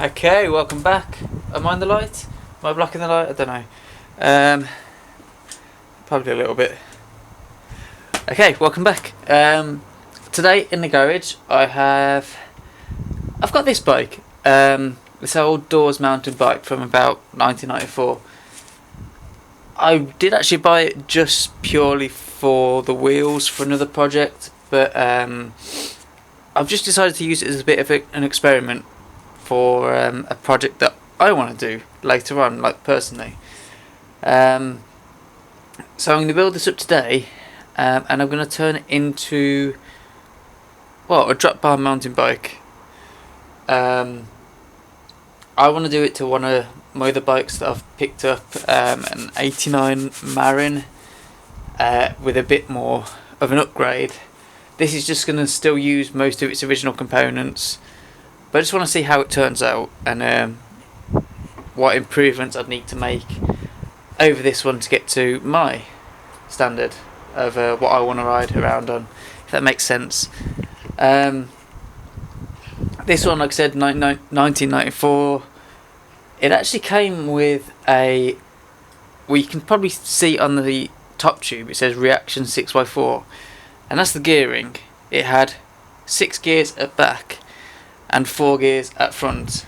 Okay, welcome back. Am I in the light? Am I blocking the light? I don't know. Probably a little bit. Okay, welcome back. Today in the garage I've got this bike. This old Dawes mountain bike from about 1994. I did actually buy it just purely for the wheels for another project, but I've just decided to use it as a bit of an experiment for a project that I want to do later on, like personally. So I'm going to build this up today, and I'm going to turn it into, well, a drop bar mountain bike. I want to do it to one of my other bikes that I've picked up, an 89 Marin, with a bit more of an upgrade. This is just going to still use most of its original components, but I just want to see how it turns out and what improvements I'd need to make over this one to get to my standard of what I want to ride around on, if that makes sense. This one, like I said, 1994. It actually came with well, you can probably see on the top tube, it says Reaction 6x4, and that's the gearing. It had 6 gears at back and 4 gears at front.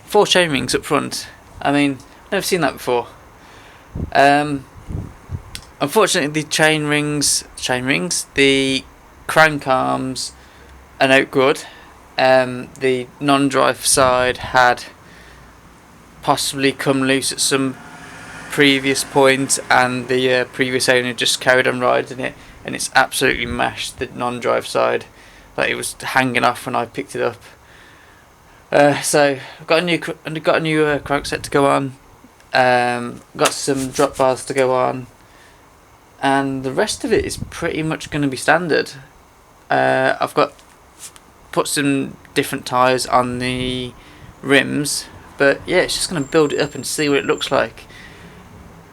4 chainrings up front. I mean, never seen that before. Unfortunately, the the crank arms are no good. The non-drive side had possibly come loose at some previous point, and the previous owner just carried on riding it, and it's absolutely mashed the non-drive side. Like, it was hanging off when I picked it up. So I've got a new crankset to go on. Got some drop bars to go on, and the rest of it is pretty much going to be standard. I've put some different tyres on the rims, but yeah, it's just going to build it up and see what it looks like.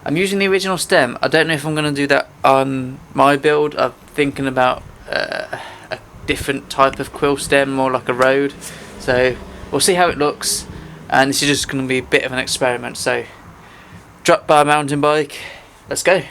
I'm using the original stem. I don't know if I'm going to do that on my build. I'm thinking about a different type of quill stem, more like a road. So we'll see how it looks, and this is just going to be a bit of an experiment. So, drop bar mountain bike, let's go.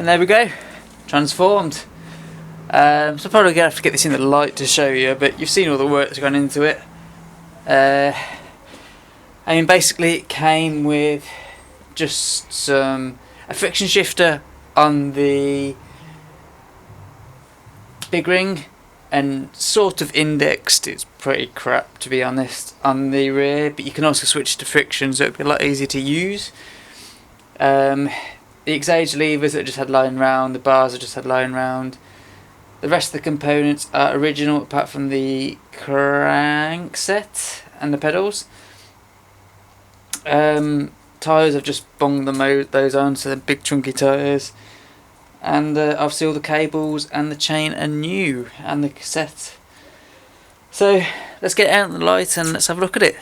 And there we go, transformed. So I'm probably going to have to get this in the light to show you, but you've seen all the work that's gone into it. I mean, basically it came with just a friction shifter on the big ring, and sort of indexed. It's pretty crap, to be honest, on the rear, but you can also switch to friction, so it'd be a lot easier to use. The exage levers that I just had lying round, the bars I just had lying round. The rest of the components are original apart from the crank set and the pedals. Tyres, I've just bunged those on, so they're big chunky tyres. And obviously all the cables and the chain are new, and the cassette. So let's get out in the light and let's have a look at it.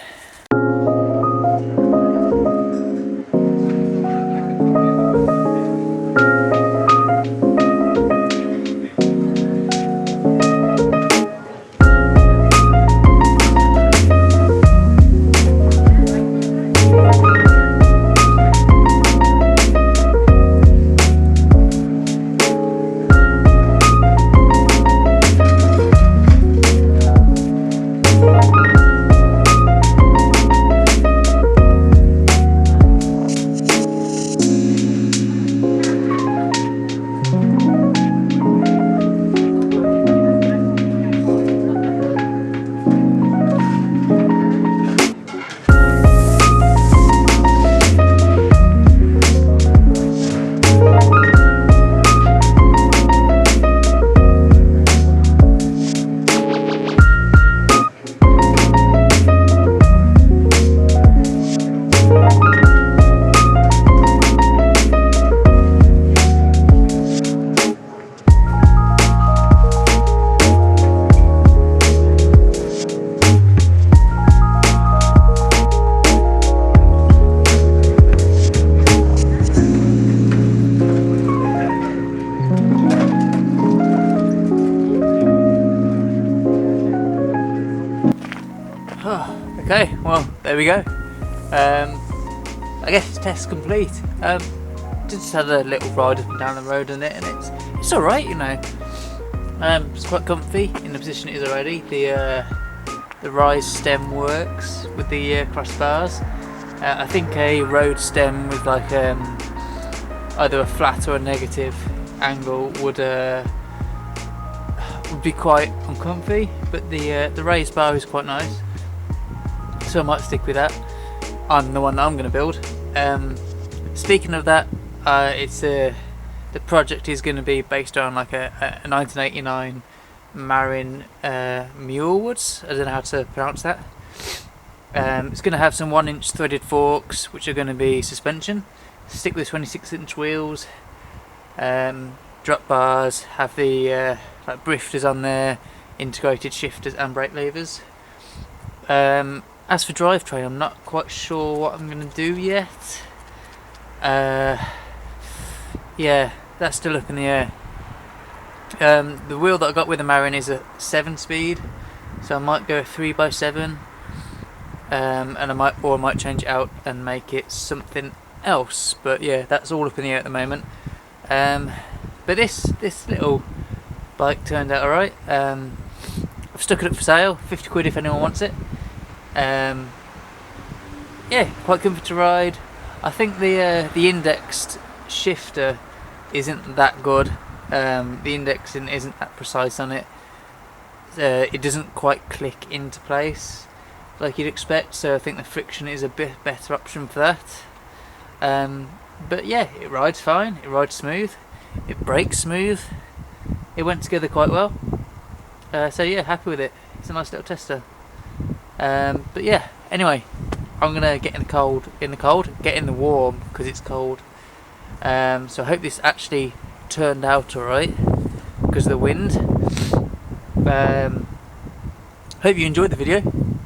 Okay, well, there we go. I guess test complete. Just had a little ride up and down the road in it, and it's alright, you know. It's quite comfy in the position it is already. The rise stem works with the crossbars. I think a road stem with like either a flat or a negative angle would be quite uncomfy, but the raised bar is quite nice. So I might stick with that on the one that I'm going to build. Speaking of that, the project is going to be based on like a 1989 Marin Mulewoods. I don't know how to pronounce that. It's going to have some 1-inch threaded forks, which are going to be suspension. Stick with 26-inch wheels. Drop bars. Have the like brifters on there, integrated shifters and brake levers. As for drivetrain, I'm not quite sure what I'm going to do yet. Yeah, that's still up in the air. The wheel that I got with the Marin is a 7-speed, so I might go 3x7, and I might change it out and make it something else. But yeah, that's all up in the air at the moment. But this little bike turned out alright. I've stuck it up for sale, 50 quid if anyone wants it. Yeah, quite comfy to ride. I think the indexed shifter isn't that good. The indexing isn't that precise on it. It doesn't quite click into place like you'd expect, so I think the friction is a bit better option for that. But yeah, it rides fine, it rides smooth, it brakes smooth, it went together quite well. So yeah, happy with it. It's a nice little tester. But yeah, anyway, I'm gonna get in the warm because it's cold. So I hope this actually turned out alright because of the wind. Hope you enjoyed the video.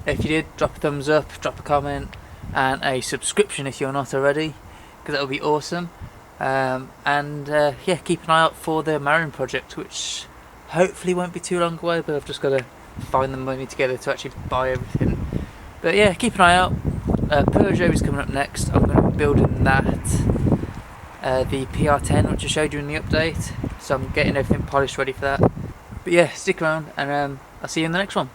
If you did, drop a thumbs up, drop a comment, and a subscription if you're not already, because that would be awesome. Yeah, keep an eye out for the Marin project, which hopefully won't be too long away, but I've just got to find the money together to actually buy everything. But yeah, keep an eye out. Peugeot is coming up next. I'm going to be building that. the PR10 which I showed you in the update, so I'm getting everything polished ready for that. But yeah, stick around and I'll see you in the next one.